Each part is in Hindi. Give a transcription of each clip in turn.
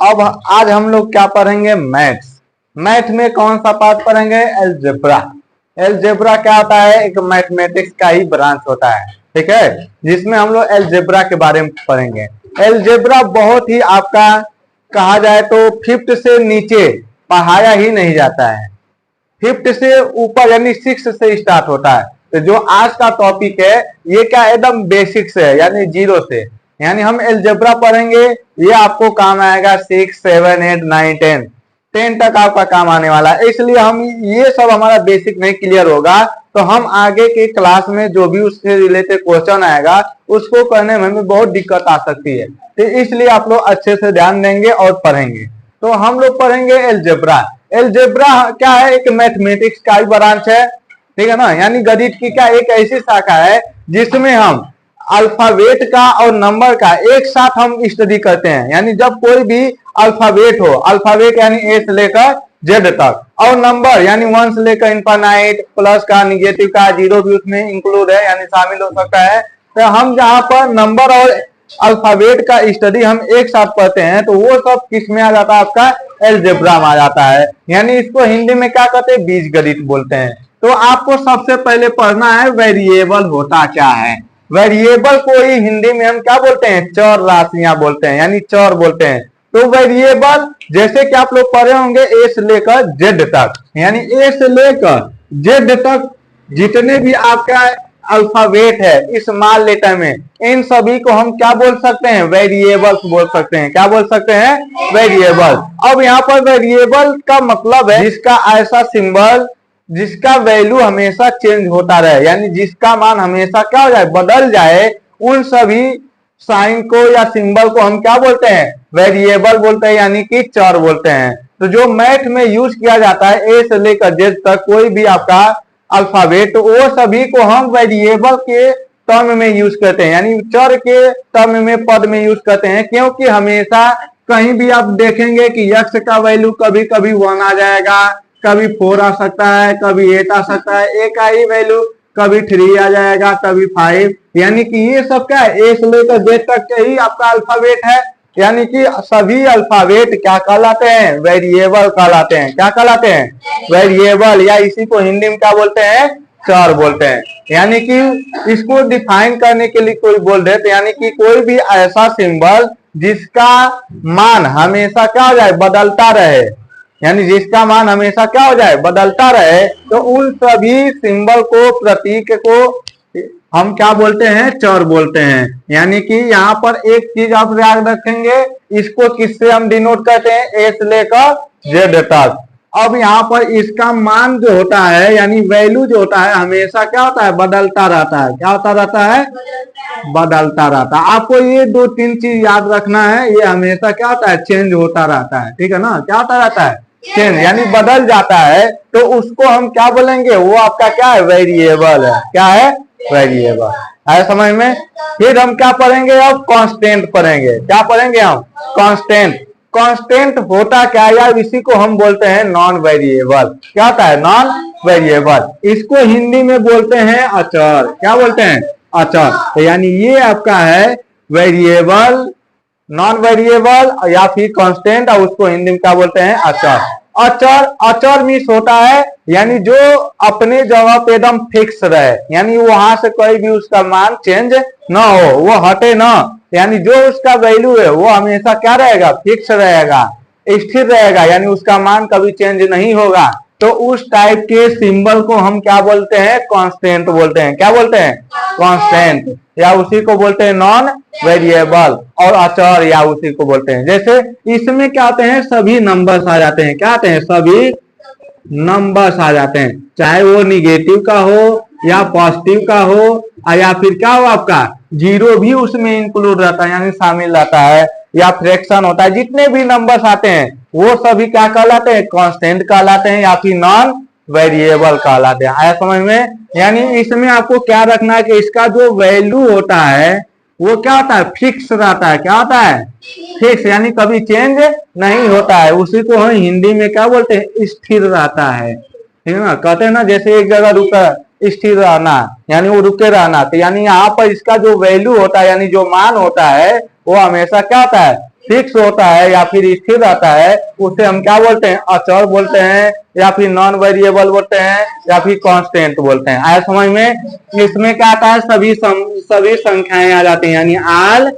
अब आज हम लोग क्या पढ़ेंगे, मैथ्स। मैथ में कौन सा पार्ट पढ़ेंगे, एलजेब्रा। एलजेब्रा क्या होता है, एक मैथमेटिक्स का ही ब्रांच होता है, ठीक है, जिसमें हम लोग एलजेब्रा के बारे में पढ़ेंगे। एलजेब्रा बहुत ही आपका कहा जाए तो फिफ्थ से नीचे पढ़ाया ही नहीं जाता है, फिफ्थ से ऊपर यानी सिक्स से स्टार्ट होता है। तो जो आज का टॉपिक है ये क्या एकदम बेसिक से है, यानी जीरो से, यानी हम एलजेब्रा पढ़ेंगे, ये आपको काम आएगा 6, 7, 8, 9, 10 तक आपका काम आने वाला है। इसलिए हम ये सब हमारा बेसिक नहीं क्लियर होगा तो हम आगे के क्लास में जो भी उससे रिलेटेड क्वेश्चन आएगा उसको करने में हमें बहुत दिक्कत आ सकती है। तो इसलिए आप लोग अच्छे से ध्यान देंगे और पढ़ेंगे। तो हम लोग पढ़ेंगे एलजेब्रा। एलजेब्रा क्या है, एक मैथमेटिक्स का ही ब्रांच है, ठीक है ना, यानी गणित की क्या एक ऐसी शाखा है जिसमें हम अल्फाबेट का और नंबर का एक साथ हम स्टडी करते हैं। यानी जब कोई भी अल्फाबेट हो, अल्फाबेट यानी ए से लेकर जेड तक, और नंबर यानी 1 से लेकर इनफाइनाइट, प्लस का, निगेटिव का, जीरो भी उसमें इंक्लूड है यानी शामिल हो सकता है। तो हम जहां पर नंबर और अल्फाबेट का स्टडी हम एक साथ पढ़ते हैं तो वो सब किस में आ जाता है, आपका एलजेब्रा में आ जाता है। यानी इसको हिंदी में क्या कहते हैं, बीजगणित बोलते हैं। तो आपको सबसे पहले पढ़ना है वेरिएबल होता क्या है। वेरिएबल को ही हिंदी में हम क्या बोलते हैं, चर राशियां बोलते हैं, यानी चर बोलते हैं। तो वेरिएबल जैसे कि आप लोग पढ़े होंगे ए से लेकर जेड तक, यानी ए से लेकर जेड तक जितने भी आपका अल्फाबेट है इस स्मॉल लेटर में, इन सभी को हम क्या बोल सकते हैं, वेरिएबल्स बोल सकते हैं। क्या बोल सकते हैं, वेरिएबल। अब यहाँ पर वेरिएबल का मतलब है जिसका ऐसा सिंबल जिसका वैल्यू हमेशा चेंज होता रहे, यानी जिसका मान हमेशा क्या हो जाए, बदल जाए, उन सभी साइन को या सिंबल को हम क्या बोलते हैं, वेरिएबल बोलते हैं, यानी कि चर बोलते हैं। तो जो मैथ में यूज किया जाता है ए से लेकर जेड तक कोई भी आपका अल्फाबेट, तो वो सभी को हम वेरिएबल के टर्म में यूज करते हैं, यानी चर के टर्म में, पद में यूज करते हैं। क्योंकि हमेशा कहीं भी आप देखेंगे कि यक्स का वैल्यू कभी कभी 1 आ जाएगा, कभी 4 आ सकता है, कभी 8 आ सकता है, ए का ही वैल्यू कभी 3 आ जाएगा, कभी 5, यानी कि ये सब क्या है, ए से लेकर जेड तक के ही आपका अल्फाबेट है। यानी कि सभी अल्फाबेट क्या कहलाते हैं, वेरिएबल कहलाते हैं। क्या कहलाते हैं, वेरिएबल, या इसी को हिंदी में क्या बोलते हैं, चर बोलते हैं। यानी कि इसको डिफाइन करने के लिए कोई बोल दे तो यानी कि कोई भी ऐसा सिंबल जिसका मान हमेशा क्या हो जाए, बदलता रहे, यानी जिसका मान हमेशा क्या हो जाए, बदलता रहे, तो उन सभी सिंबल को, प्रतीक को हम क्या बोलते हैं, चर बोलते हैं। यानी कि यहाँ पर एक चीज आप याद रखेंगे, इसको किससे हम डिनोट करते हैं, ए से लेकर जेड तक। अब यहाँ पर इसका मान जो होता है, यानी वैल्यू जो होता है, हमेशा क्या होता है, बदलता रहता है। क्या होता रहता है, बदलता रहता है। आपको ये 2-3 चीज याद रखना है, ये हमेशा क्या होता है, चेंज होता रहता है, ठीक है ना, क्या होता रहता है, चेंज, यानी बदल जाता है। तो उसको हम क्या बोलेंगे, वो आपका क्या है, वेरिएबल है। क्या है, वेरिएबल। आया समझ में। फिर हम क्या पढ़ेंगे, अब कांस्टेंट पढ़ेंगे। क्या पढ़ेंगे हम, कांस्टेंट। कांस्टेंट होता क्या है यार, इसी को हम बोलते हैं नॉन वेरिएबल। क्या होता है, नॉन वेरिएबल। इसको हिंदी में बोलते हैं अचर। क्या बोलते हैं, अचर। तो यानी ये आपका है वेरिएबल, नॉन वेरिएबल या फिर कांस्टेंट, और उसको हिंदी में क्या बोलते हैं, अचर। अचर, अचर मीन्स होता है यानी जो अपने जगह पे एकदम फिक्स रहे, यानी वहां से कोई भी उसका मान चेंज ना हो, वो हटे ना, यानी जो उसका वैल्यू है वो हमेशा क्या रहेगा, फिक्स रहेगा, स्थिर रहेगा, यानी उसका मान कभी चेंज नहीं होगा। तो उस टाइप के सिंबल को हम क्या बोलते हैं, कांस्टेंट बोलते हैं। क्या बोलते हैं, कांस्टेंट, या उसी को बोलते हैं नॉन वेरिएबल, और अचर या उसी को बोलते हैं। जैसे इसमें क्या आते हैं, सभी नंबर्स आ जाते हैं। क्या आते हैं, सभी नंबर्स आ जाते हैं, चाहे वो निगेटिव का हो या पॉजिटिव का हो, या फिर क्या हो आपका जीरो भी उसमें इंक्लूड रहता है, यानी शामिल रहता है, या फ्रैक्शन होता है। जितने भी नंबर्स आते हैं वो सभी क्या कहलाते हैं, कांस्टेंट कहलाते हैं, या फिर नॉन वेरिएबल कहलाते हैं। आया समझ में। यानी इसमें आपको क्या रखना है कि इसका जो वैल्यू होता है वो क्या होता है, फिक्स रहता है। क्या होता है, फिक्स, यानी कभी चेंज नहीं होता है। उसी को हम हिंदी में क्या बोलते हैं, स्थिर रहता है, ठीक है ना। कहते हैं ना, जैसे एक जगह रुका, स्थिर रहना, यानी वो रुके रहना। तो यानी यहाँ पर इसका जो वैल्यू होता है, यानी जो मान होता है, वो हमेशा क्या होता है, फिक्स होता है या फिर स्थिर रहता है उसे हम क्या बोलते हैं, अचर बोलते हैं, या फिर नॉन वेरिएबल बोलते हैं, या फिर कांस्टेंट बोलते हैं। आया समझ में। इसमें क्या आता है, सभी संख्याएं आ जाती हैं, यानी ऑल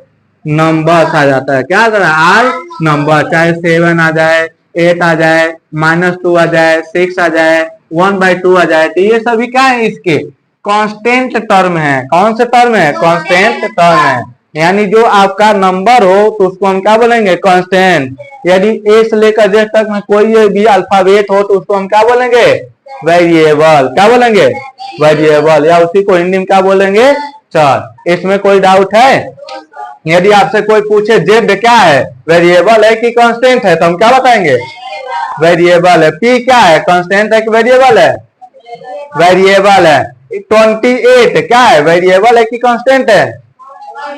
नंबर्स आ जाता है। क्या आता है, ऑल नंबर, चाहे 7 आ जाए, 8 आ जाए, -2 आ जाए, 6 आ जाए, 1/2 आ जाए, तो ये सभी क्या है, इसके कांस्टेंट टर्म है। कौन से टर्म है, कांस्टेंट टर्म है। यानी जो आपका नंबर हो तो उसको हम क्या बोलेंगे, कांस्टेंट। यदि ए से लेकर जेड तक में कोई भी अल्फाबेट हो तो उसको हम क्या बोलेंगे, वेरिएबल। क्या बोलेंगे, वेरिएबल, या उसी को हिंदी में क्या बोलेंगे, चर। इसमें कोई डाउट है। यदि आपसे कोई पूछे जेड क्या है, वेरिएबल है कि कांस्टेंट है, तो हम क्या बताएंगे, वेरिएबल है। पी क्या है, कांस्टेंट है कि वेरिएबल है, वेरिएबल है। 28 क्या है, वेरिएबल है कि कांस्टेंट है,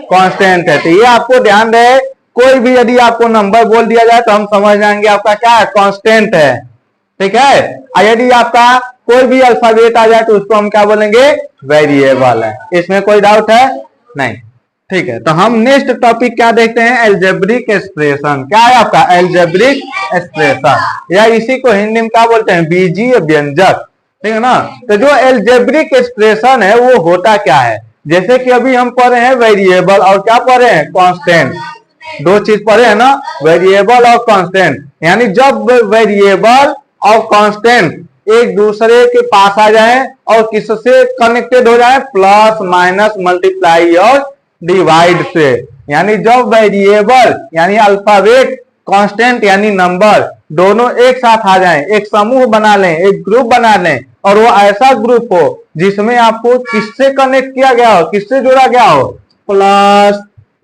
कांस्टेंट है। तो ये आपको ध्यान रहे, कोई भी यदि आपको नंबर बोल दिया जाए तो हम समझ जाएंगे आपका क्या है, कांस्टेंट है। ठीक है। यदि आपका कोई भी अल्फाबेट आ जाए तो उसको हम क्या बोलेंगे, वेरिएबल है। इसमें कोई डाउट है नहीं। ठीक है, तो हम नेक्स्ट टॉपिक क्या देखते हैं, एल्जेब्रिक एक्सप्रेशन। क्या है आपका, एल्जेब्रिक एक्सप्रेशन, या इसी को हिंदी में क्या बोलते हैं, बीजीय व्यंजक। ठीक है ना। तो जो एल्जेब्रिक एक्सप्रेशन है वो होता क्या है, जैसे कि अभी हम पढ़ रहे हैं वेरिएबल और क्या पढ़ रहे हैं, कांस्टेंट। दो चीज पढ़े हैं ना, वेरिएबल और कांस्टेंट। यानी जब वेरिएबल और कांस्टेंट एक दूसरे के पास आ जाए और किससे कनेक्टेड हो जाए, प्लस माइनस मल्टीप्लाई और डिवाइड से। यानी जब वेरिएबल यानी अल्फाबेट, कांस्टेंट यानी नंबर, दोनों एक साथ आ जाएं, एक समूह बना लें, एक ग्रुप बना लें, और वो ऐसा ग्रुप हो जिसमें आपको किससे कनेक्ट किया गया हो, किससे जोड़ा गया हो, प्लस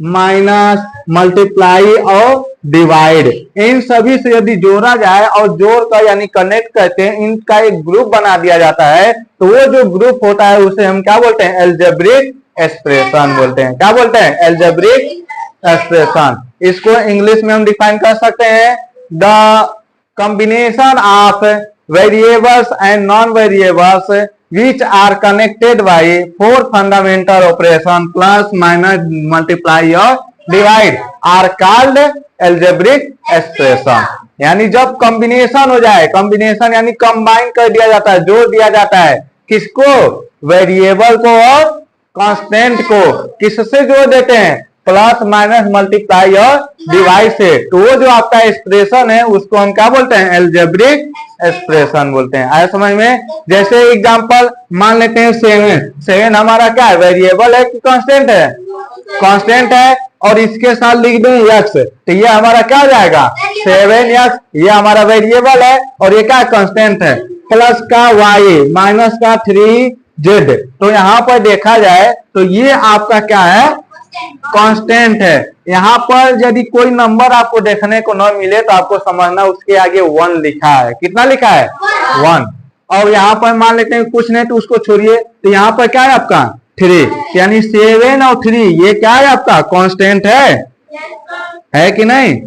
माइनस मल्टीप्लाई और डिवाइड, इन सभी से यदि जोड़ा जाए और जोड़कर यानी कनेक्ट करते हैं, इनका एक ग्रुप बना दिया जाता है, तो वो जो ग्रुप होता है उसे हम क्या बोलते हैं, एल्जेब्रिक एक्सप्रेशन बोलते हैं। क्या बोलते हैं, एल्जेब्रिक एक्सप्रेशन। इसको इंग्लिश में हम डिफाइन कर सकते हैं, the combination of variables and non-variables which are connected by 4 fundamental operation plus minus multiply or divide are called algebraic expression। यानी जब कॉम्बिनेशन हो जाए, कॉम्बिनेशन यानी कंबाइन कर दिया जाता है, जोड़ दिया जाता है, किसको, वेरिएबल को और कांस्टेंट को, किससे जोड़ देते हैं, प्लस माइनस मल्टीप्लाई और डिवाइड से, तो वो जो आपका एक्सप्रेशन है उसको हम क्या बोलते हैं, एल्जेब्रिक एक्सप्रेशन बोलते हैं। आया समझ में। जैसे एग्जांपल मान लेते हैं 7 हमारा क्या है, वेरिएबल है कि कांस्टेंट है, कांस्टेंट है, और इसके साथ लिख दें x, तो ये हमारा क्या हो जाएगा, 7x, ये हमारा वेरिएबल है और ये क्या कांस्टेंट है, प्लस का y माइनस का 3z। तो यहाँ पर देखा जाए तो ये आपका क्या है, कांस्टेंट है। यहाँ पर यदि कोई नंबर आपको देखने को न मिले तो आपको समझना उसके आगे 1 लिखा है। कितना लिखा है, 1। और यहाँ पर मान लेते हैं कुछ नहीं तो उसको छोड़िए, तो यहाँ पर क्या है आपका 3, यानी 7 और 3 ये क्या है आपका, कांस्टेंट है कि नहीं।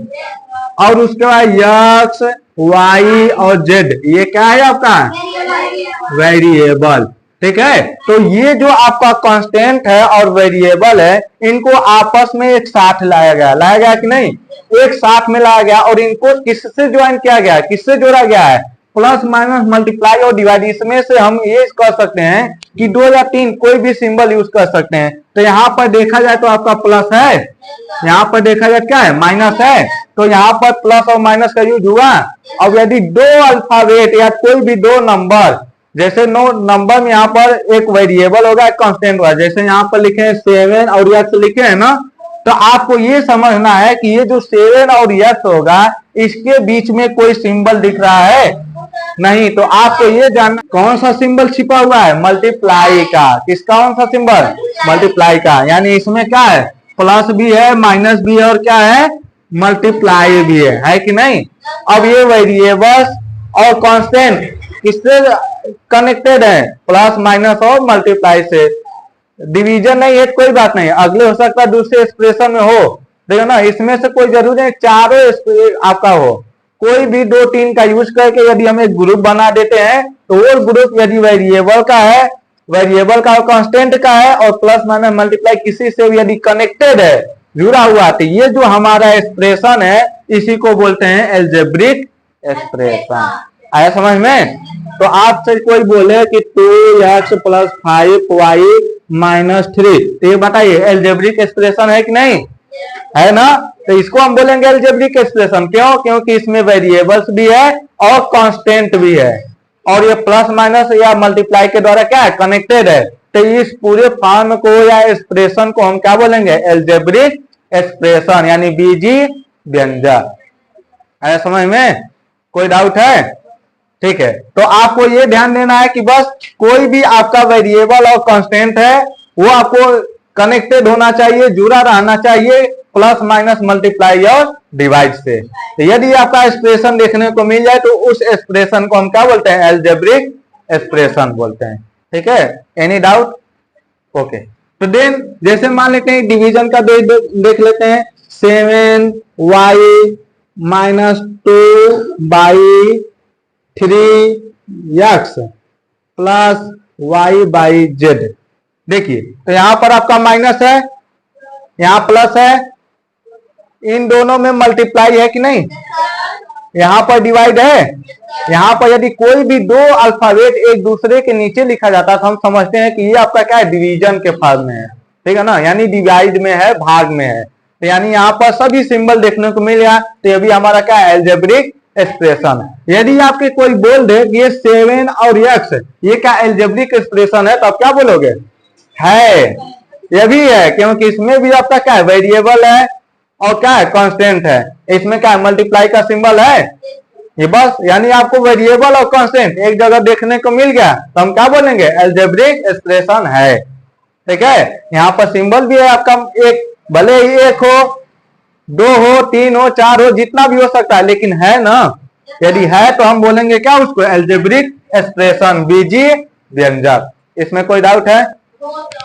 और उसके बाद x, y और z ये क्या है आपका, वेरिएबल। ठीक है। तो ये जो आपका कांस्टेंट है और वेरिएबल है, इनको आपस में एक साथ लाया गया कि नहीं, एक साथ में लाया गया, और इनको किससे ज्वाइन किया गया है, किससे जोड़ा गया है, प्लस माइनस मल्टीप्लाई और डिवाइड। इसमें से हम ये कर सकते हैं कि 2 या 3 कोई भी सिंबल यूज कर सकते हैं। तो यहाँ पर देखा जाए तो आपका प्लस है, यहाँ पर देखा जाए क्या है, माइनस है, तो यहाँ पर प्लस और माइनस का यूज हुआ। अब यदि 2 अल्फाबेट या कोई भी 2 नंबर, जैसे नंबर में यहाँ पर एक वेरिएबल होगा, एक कांस्टेंट होगा, जैसे यहाँ पर लिखे हैं 7 और x लिखे हैं ना, तो आपको ये समझना है कि ये जो 7 और x होगा इसके बीच में कोई सिंबल दिख रहा है नहीं, तो आपको ये जानना कौन सा सिंबल छिपा हुआ है, मल्टीप्लाई का। किसका, कौन सा सिंबल, मल्टीप्लाई का। यानी इसमें क्या है, प्लस भी है, माइनस भी है, और क्या है, मल्टीप्लाई भी है कि नहीं। अब ये वेरिएबल्स और कांस्टेंट किससे कनेक्टेड है, प्लस माइनस और मल्टीप्लाई से। डिवीजन नहीं है कोई बात नहीं, अगले हो सकता है दूसरे एक्सप्रेशन में हो, देखो ना, इसमें से कोई जरूरी नहीं चारों आपका हो, कोई भी 2-3 का यूज करके यदि हम एक ग्रुप बना देते हैं तो वो ग्रुप यदि वेरिएबल का है, वेरिएबल का और कांस्टेंट का है, और प्लस माइनस मल्टीप्लाई किसी से भी यदि कनेक्टेड है, जुड़ा हुआ। तो ये जो हमारा एक्सप्रेशन है इसी को बोलते हैं एल्जेब्रिक एक्सप्रेशन। आया समझ में? तो आपसे कोई बोले कि 2x प्लस 5y माइनस 3, तो ये बताइए एल्जेब्रिक एक्सप्रेशन है कि नहीं? है ना? तो इसको हम बोलेंगे एल्जेब्रिक एक्सप्रेशन। क्यों? क्योंकि इसमें वेरिएबल्स भी है और कांस्टेंट भी है, और ये प्लस माइनस या मल्टीप्लाई के द्वारा क्या है, कनेक्टेड है। तो इस पूरे फॉर्म को या एक्सप्रेशन को हम क्या बोलेंगे, एल्जेब्रिक एक्सप्रेशन, यानी बीजी व्यंजक। है समझ में? कोई डाउट है? ठीक है, तो आपको ये ध्यान देना है कि बस कोई भी आपका वेरिएबल और कांस्टेंट है वो आपको कनेक्टेड होना चाहिए, जुड़ा रहना चाहिए प्लस माइनस मल्टीप्लाई और डिवाइड से। तो यदि आपका एक्सप्रेशन देखने को मिल जाए तो उस एक्सप्रेशन को हम क्या बोलते हैं, एल्जेब्रिक एक्सप्रेशन बोलते हैं। ठीक है, एनी डाउट? ओके, तो देन जैसे मान लेते हैं डिवीजन का देख लेते हैं, 7y minus 2/3x plus y/z। देखिए, तो यहां पर आपका माइनस है, यहां प्लस है, इन दोनों में मल्टीप्लाई है कि नहीं? यहां पर डिवाइड है। यहां पर यदि कोई भी दो अल्फाबेट एक दूसरे के नीचे लिखा जाता है तो हम समझते हैं कि ये आपका क्या है, डिवीजन के फॉर्म में है। ठीक है ना, यानी डिवाइड में है, भाग में है। तो यानी यहाँ पर सभी सिंबल देखने को मिल गया, तो ये भी हमारा क्या है, एल्जेब्रिक एक्सप्रेशन। यदि आपके कोई बोल दे कि ये 7 और x ये क्या एल्जेब्रिक एक्सप्रेशन है, तो आप क्या बोलोगे, है, ये भी है, क्योंकि इसमें भी आपका क्या है, वेरिएबल है और क्या है, कांस्टेंट है। इसमें क्या है, मल्टीप्लाई का सिंबल है, ये बस। यानी आपको वेरिएबल और कांस्टेंट एक जगह देखने को मिल गया तो हम क्या बोलेंगे, एल्जेब्रिक एक्सप्रेशन है। ठीक है, यहाँ पर सिंबल भी है आपका, एक भले ही एक हो, दो हो, तीन हो, चार हो, जितना भी हो सकता है, लेकिन है ना। यदि है तो हम बोलेंगे क्या उसको, एल्जेब्रिक एक्सप्रेशन, बीजी व्यंजक। इसमें कोई डाउट है?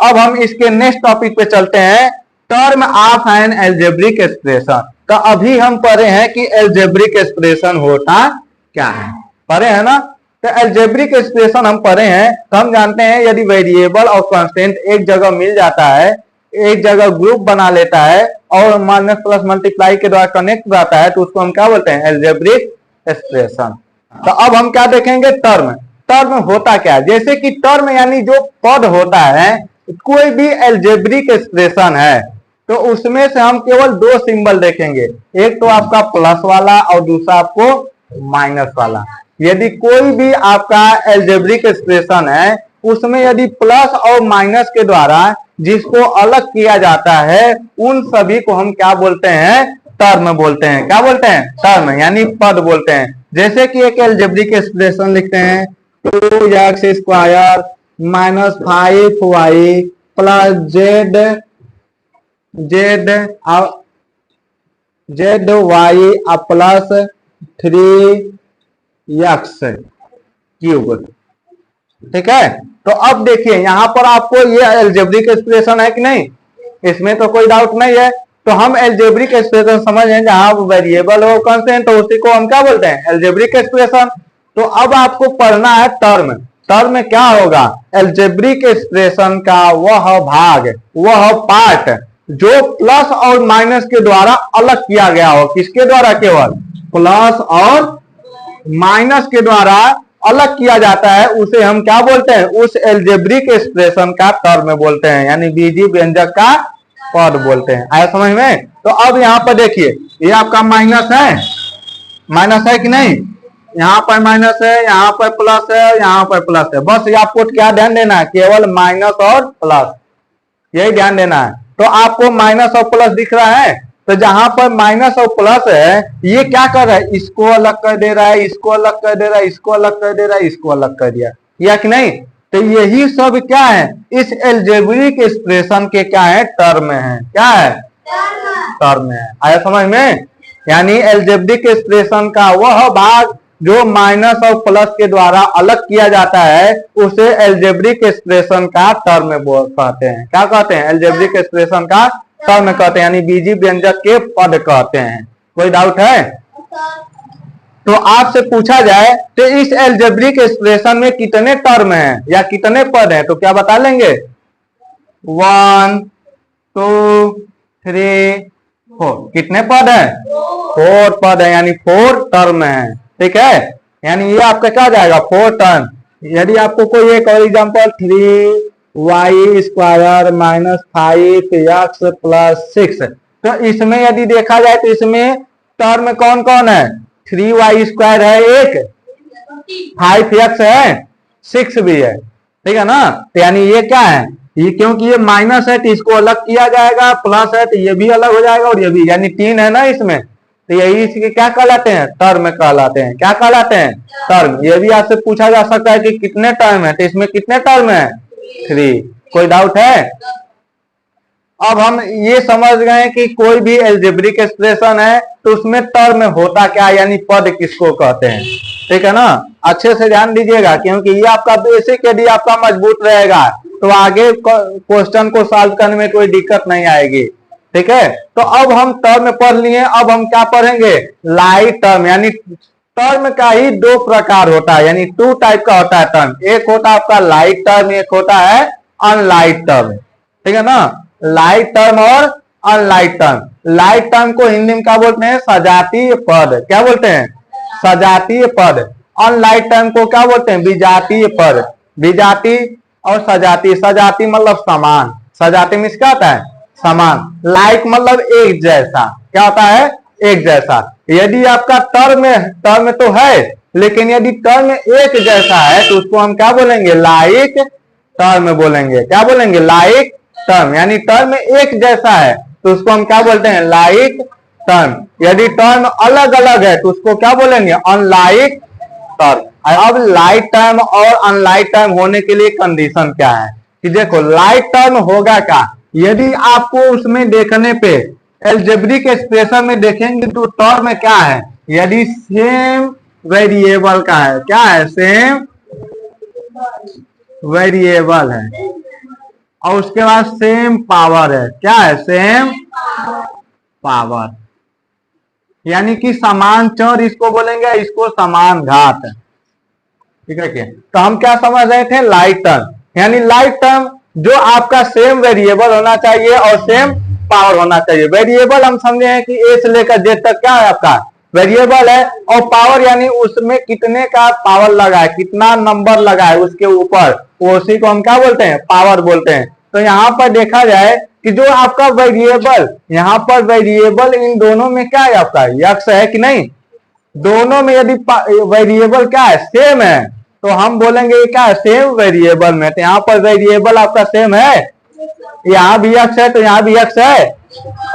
अब हम इसके नेक्स्ट टॉपिक पे चलते हैं, term of an algebraic expression. तो अभी हम पढ़े हैं कि एल्जेब्रिक एक्सप्रेशन होता क्या है, पढ़े हैं ना। तो एल्जेब्रिक एक्सप्रेशन हम पढ़े हैं, तो हम जानते हैं यदि वेरिएबल और कांस्टेंट एक जगह मिल जाता है, एक जगह ग्रुप बना लेता है और माइनस प्लस मल्टीप्लाई के द्वारा कनेक्ट रहता है, तो उसको हम क्या बोलते हैं, एल्जेब्रिक एक्सप्रेशन। तो अब हम क्या देखेंगे, टर्म। टर्म होता क्या है? जैसे कि टर्म यानी जो पद होता है, कोई भी एल्जेब्रिक एक्सप्रेशन है तो उसमें से हम केवल दो सिंबल देखेंगे, एक तो आपका प्लस वाला और दूसरा आपको माइनस वाला। यदि कोई भी आपका एल्जेब्रिक एक्सप्रेशन है उसमें यदि प्लस और माइनस के द्वारा जिसको अलग किया जाता है उन सभी को हम क्या बोलते हैं, टर्म बोलते हैं। क्या बोलते हैं, टर्म, यानी पद बोलते हैं। जैसे कि एक एल्जेब्रिक एक्सप्रेशन लिखते हैं, 2x² minus 5y plus zy plus 3x³। ठीक है, तो अब देखिए यहाँ पर आपको ये एल्जेब्रिक एक्सप्रेशन है कि नहीं, इसमें तो कोई डाउट नहीं है। तो हम एल्जेब्रिक एक्सप्रेशन समझ हैं, जहां वेरिएबल हो कांस्टेंट तो उसी को हम क्या बोलते हैं, एल्जेब्रिक एक्सप्रेशन। तो अब आपको पढ़ना है टर्म। टर्म क्या होगा, एल्जेब्रिक एक्सप्रेशन का वह भाग, वह पार्ट जो प्लस और माइनस के द्वारा अलग किया गया हो। किसके द्वारा, केवल प्लस और माइनस के द्वारा अलग किया जाता है, उसे हम क्या बोलते हैं, उस एल्जेब्रिक एक्सप्रेशन का टर्म बोलते हैं, यानी बीजी व्यंजक का पद बोलते हैं। आया समझ में? तो अब यहाँ पर देखिए, ये आपका माइनस है कि नहीं, यहाँ पर माइनस है, यहाँ पर प्लस है, यहाँ पर प्लस है। बस ये आपको क्या ध्यान देना है, केवल माइनस और प्लस, यही ध्यान देना है। तो आपको माइनस और प्लस दिख रहा है, तो जहां पर माइनस और प्लस है ये क्या कर रहा है, इसको अलग कर दे रहा है, इसको अलग कर दे रहा है, इसको अलग कर दे रहा है, इसको अलग कर दिया, या कि नहीं। तो यही सब क्या है, इस एल्जेब्रिक एक्सप्रेशन के क्या है, टर्म है। क्या है, टर्म है। आया समझ में? यानी एल्जेब्रिक एक्सप्रेशन का वह भाग जो माइनस और प्लस के द्वारा अलग किया जाता है उसे एल्जेब्रिक एक्सप्रेशन का टर्म कहते हैं। क्या कहते हैं, एल्जेब्रिक एक्सप्रेशन का टर्म कहते हैं, यानी बीजी व्यंजक के पद कहते हैं। कोई डाउट है? तो आपसे पूछा जाए तो इस एल्जेब्रिक एक्सप्रेशन में कितने टर्म हैं या कितने पद हैं, तो क्या बता लेंगे, 1 2 3 4, कितने पद है? 4 पद है, यानी 4 टर्म है। ठीक है, यानी ये आपका क्या जाएगा? 4 टर्म। यदि आपको कोई एक और example 3y square minus 5x plus 6, तो इसमें यदि देखा जाए तो इसमें टर्म कौन कौन है? 3y स्क्वायर है एक, 5x है, 6 भी है। ठीक है ना, तो यानी ये क्या है? ये क्योंकि ये माइनस है तो इसको अलग किया जाएगा, प्लस है तो ये भी अलग हो जाएगा और ये भी, यानी 3 है ना इसमें, तो यही इसके क्या कहलाते हैं? टर्म कहलाते हैं। क्या कहलाते हैं? टर्म। ये भी आपसे पूछा जा सकता है कि कितने टर्म है, तो इसमें कितने टर्म है? 3। कोई डाउट है? अब हम ये समझ गए कि कोई भी एल्जेब्रिक एक्सप्रेशन है तो उसमें टर्म होता क्या, यानी पद किसको कहते हैं। ठीक है ना, अच्छे से ध्यान दीजिएगा, क्योंकि ये आपका बेसिक यदि आपका मजबूत रहेगा तो आगे क्वेश्चन को सॉल्व करने में कोई दिक्कत नहीं आएगी। ठीक है, तो अब हम टर्म पढ़ लिए, अब हम क्या पढ़ेंगे? Light term. यानी टर्म का ही 2 प्रकार होता है, यानी 2 टाइप का होता है टर्म। एक होता है आपका लाइट टर्म, एक होता है अनलाइट टर्म। ठीक है ना, लाइट टर्म और अनलाइट टर्म। लाइट टर्म को हिंदी में क्या बोलते हैं? सजातीय पद। क्या बोलते हैं? सजातीय पद। अनलाइट टर्म को क्या बोलते हैं? विजातीय पद। विजाती और सजाती। सजाती मतलब समान, सजाती में क्या होता है? समान। लाइक मतलब एक जैसा। क्या होता है? एक जैसा। यदि आपका टर्म तो है, लेकिन यदि टर्म एक जैसा है तो उसको हम क्या बोलेंगे? लाइक टर्म बोलेंगे। क्या बोलेंगे? Like term. यानी टर्म एक जैसा है तो उसको हम क्या बोलते हैं? Like term. यदि टर्म अलग अलग है तो उसको क्या बोलेंगे? Unlike term. अब लाइट टर्म और अनलाइट टर्म होने के लिए कंडीशन क्या है कि देखो, लाइट टर्म होगा क्या? यदि आपको उसमें देखने पे एल्जेब्रिक एक्सप्रेशन में देखेंगे तो टर्म क्या है? यदि सेम वेरिएबल का है। क्या है? सेम वेरिएबल है और उसके बाद सेम पावर है। क्या है? सेम पावर, यानी कि समान चर इसको बोलेंगे, इसको समान घात। ठीक है, तो हम क्या समझ रहे थे? Light term. यानी लाइट टर्म जो आपका सेम वेरिएबल होना चाहिए और सेम पावर होना चाहिए। वेरिएबल हम समझे हैं कि ए से लेकर जेड तक क्या है? आपका वेरिएबल है। और पावर यानी उसमें कितने का पावर लगा है, कितना नंबर लगा है उसके ऊपर, उसी को हम क्या बोलते हैं? पावर बोलते हैं। तो यहाँ पर देखा जाए कि जो आपका वेरिएबल, यहाँ पर वेरिएबल इन दोनों में क्या है? आपका यक्स है कि नहीं? दोनों में यदि वेरिएबल क्या है? सेम है, तो हम बोलेंगे क्या है? सेम वेरिएबल में। तो यहाँ पर वेरिएबल आपका सेम है, यहाँ भी यक्स है तो यहाँ भी यक्स है।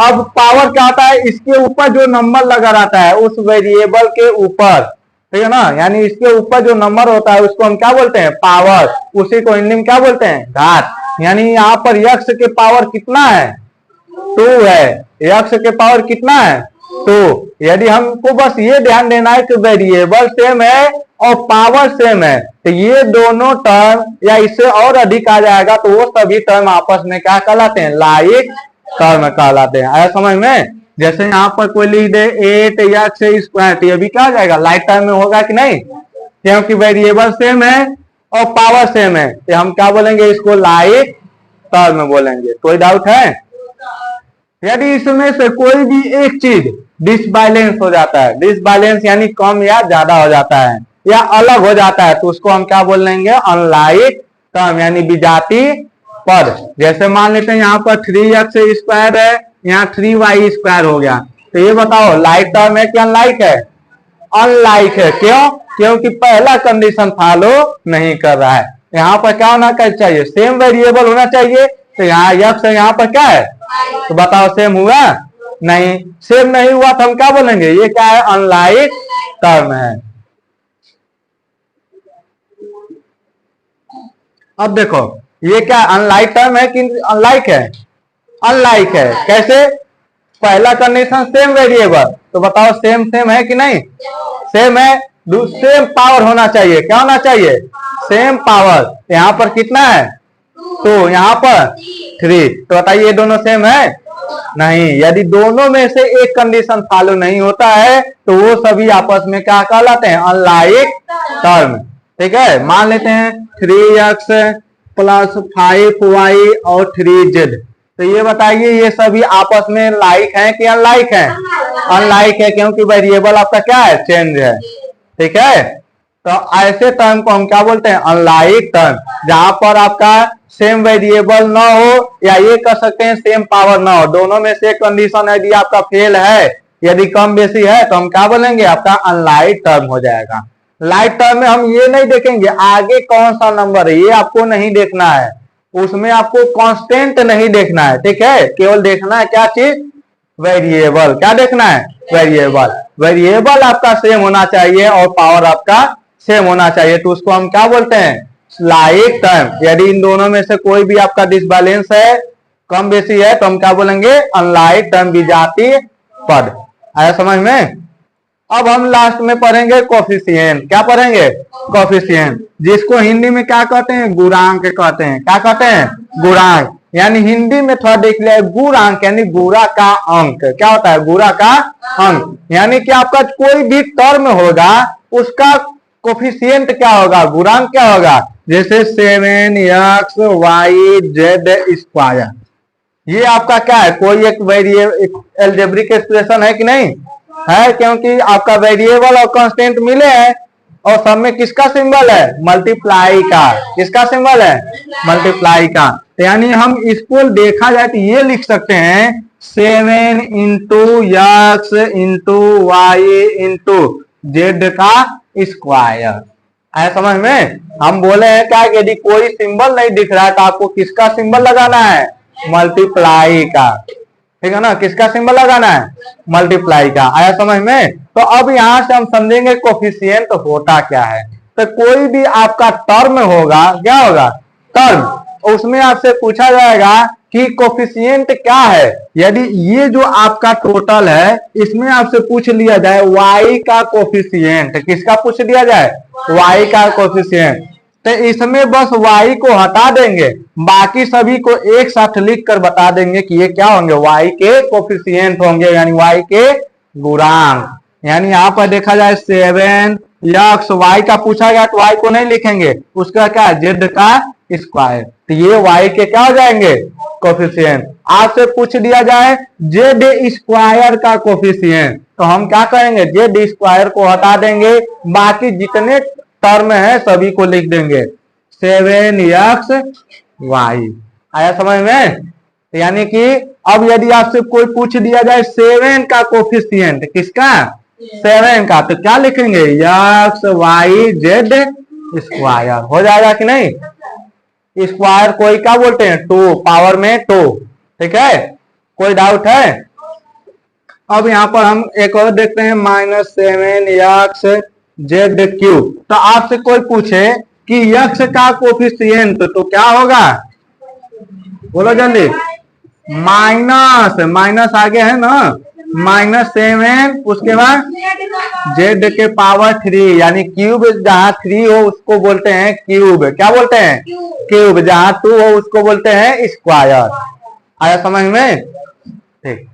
अब पावर क्या आता है? इसके ऊपर जो नंबर लगा रहता है उस वेरिएबल के ऊपर। ठीक है ना, यानी इसके ऊपर जो नंबर होता है उसको हम क्या बोलते हैं? पावर। उसी को हिंदी में क्या बोलते हैं? घात। यानी यहाँ पर यक्स के पावर कितना है? 2 है। यक्स के पावर कितना है? 2। यदि हमको बस ये ध्यान देना है कि वेरिएबल सेम है और पावर सेम है, तो ये दोनों टर्म या इससे और अधिक आ जाएगा तो वो सभी टर्म आपस में क्या कहलाते हैं? लाइक टर्म कहलाते हैं। आया समझ में? जैसे यहाँ पर कोई लिख दे 8x स्क्वायर, तो ये भी क्या हो जाएगा? लाइक टर्म में होगा कि नहीं? क्योंकि वेरिएबल सेम है और पावर सेम है, तो हम क्या बोलेंगे? इसको लाइक टर्म बोलेंगे। कोई डाउट है? यदि इसमें से कोई भी एक चीज डिसबैलेंस हो जाता है, डिसबैलेंस यानी कम या ज्यादा हो जाता है या अलग हो जाता है, तो उसको हम क्या बोल लेंगे? अनलाइक टर्म, यानी विजातीय पद। जैसे मान लेते हैं यहाँ पर 3x स्क्वायर है, यहाँ 3y स्क्वायर हो गया, तो ये बताओ लाइक टर्म है कि अनलाइक है? अनलाइक है। क्यों? क्योंकि पहला कंडीशन फॉलो नहीं कर रहा है। यहाँ पर क्या होना चाहिए? सेम वेरिएबल होना चाहिए। तो यहाँ यक्स है, यहाँ पर क्या है? तो बताओ सेम हुआ? नहीं। सेम नहीं हुआ तो हम क्या बोलेंगे? ये क्या है? अनलाइक टर्म है। अब देखो ये क्या अनलाइक टर्म है कि अनलाइक है? अनलाइक है। कैसे? पहला कंडीशन सेम वेरिएबल, तो बताओ सेम सेम है कि नहीं? सेम है। सेम पावर होना चाहिए। क्या होना चाहिए? Same power. यहाँ पर कितना है? 2, यहाँ पर 3, तो बताइए ये दोनों सेम है? नहीं। यदि दोनों में से एक कंडीशन फॉलो नहीं होता है तो वो सभी आपस में क्या कहलाते हैं? Unlike term. ठीक है, मान लेते हैं 3x प्लस 5y और 3z, तो ये बताइए ये सभी आपस में लाइक है कि अनलाइक है? अनलाइक है, क्योंकि वेरिएबल आपका क्या है? चेंज है। ठीक है, तो ऐसे टर्म को हम क्या बोलते हैं? अनलाइक टर्म, जहां पर आपका सेम वेरिएबल ना हो, या ये कह सकते हैं सेम पावर ना हो, दोनों में से कंडीशन यदि आपका फेल है, यदि कम बेसी है, तो हम क्या बोलेंगे? आपका अनलाइक टर्म हो जाएगा। लाइक टर्म में हम ये नहीं देखेंगे आगे कौन सा नंबर है, ये आपको नहीं देखना है, उसमें आपको कांस्टेंट नहीं देखना है। ठीक है, केवल देखना है क्या चीज? वेरिएबल। क्या देखना है? वेरिएबल। वेरिएबल आपका सेम होना चाहिए और पावर आपका सेम होना चाहिए, तो उसको हम क्या बोलते हैं? Like term. यदि इन दोनों में से कोई भी आपका डिसबैलेंस है, कम बेसी है, तो हम क्या बोलेंगे? अनलाइक टर्म, विजातीय पद। आया समझ में? अब हम लास्ट में पढ़ेंगे कोफिशिएंट। क्या पढ़ेंगे? कोफिशिएंट, जिसको हिंदी में क्या कहते हैं? गुणांक कहते हैं। क्या कहते हैं? गुणांक। यानी हिंदी में थोड़ा देख लिया, गुणांक यानी गुणा का अंक। क्या होता है? गुणा का अंक। यानी कि आपका कोई भी टर्म होगा उसका कोफिशिएंट क्या होगा? गुणांक क्या होगा? जैसे 7x(y)(z)²। ये आपका क्या है? कोई एक वेरिएबल एल्जेब्रिक एक्सप्रेशन है कि नहीं है? क्योंकि आपका वेरिएबल और कांस्टेंट मिले हैं और सब में किसका सिंबल है? मल्टीप्लाई का। किसका सिंबल है? मल्टीप्लाई का। तो यानी हम इसको देखा जाए तो ये लिख सकते हैं 7x(y)(z) का स्क्वायर। आया समझ में? हम बोले हैं क्या, यदि कोई सिंबल नहीं दिख रहा है तो आपको किसका सिंबल लगाना है? मल्टीप्लाई का। ठीक है ना? किसका सिंबल लगाना है? मल्टीप्लाई का। आया समझ में? तो अब यहां से हम समझेंगे कोफिशिएंट होता क्या है। तो कोई भी आपका टर्म होगा, क्या होगा? टर्म, उसमें आपसे पूछा जाएगा कि कोफिशिएंट क्या है। यदि ये जो आपका टोटल है, इसमें आपसे पूछ लिया जाए y का कोफिशिएंट। किसका पूछ लिया जाए? y का कोफिशिएंट। तो इसमें बस y को हटा देंगे, बाकी सभी को एक साथ लिख कर बता देंगे कि ये क्या होंगे? y के कोफिशिएंट होंगे, यानी y के गुणांक। यानी यहाँ पर देखा जाए 7x y का पूछा गया तो y को नहीं लिखेंगे, उसका क्या? z का स्क्वायर। तो ये y के क्या हो जाएंगे? कोफिशिएंट। आपसे पूछ दिया जाए z² का कोफिशिएंट, तो हम क्या करेंगे? z² को हटा देंगे, बाकी जितने टर्म है सभी को लिख देंगे 7xy। आया समझ में? यानी कि अब यदि आपसे कोई पूछ दिया जाए 7 का कोफिशिएंट, किसका? 7 का, तो क्या लिखेंगे? xy(z)² हो जाएगा कि नहीं? स्क्वायर कोई क्या बोलते हैं? 2, पावर में 2। ठीक है, कोई डाउट है? अब यहाँ पर हम एक और देखते हैं -7xz³ तो आपसे कोई पूछे कि x का कोफिशिएंट तो क्या होगा? बोलो जल्दी। माइनस आगे है ना, -7, उसके बाद z के पावर 3, यानी क्यूब जहां 3 हो उसको बोलते हैं क्यूब। क्या बोलते हैं? क्यूब। जहां 2 हो उसको बोलते हैं स्क्वायर। आया समझ में? ठीक।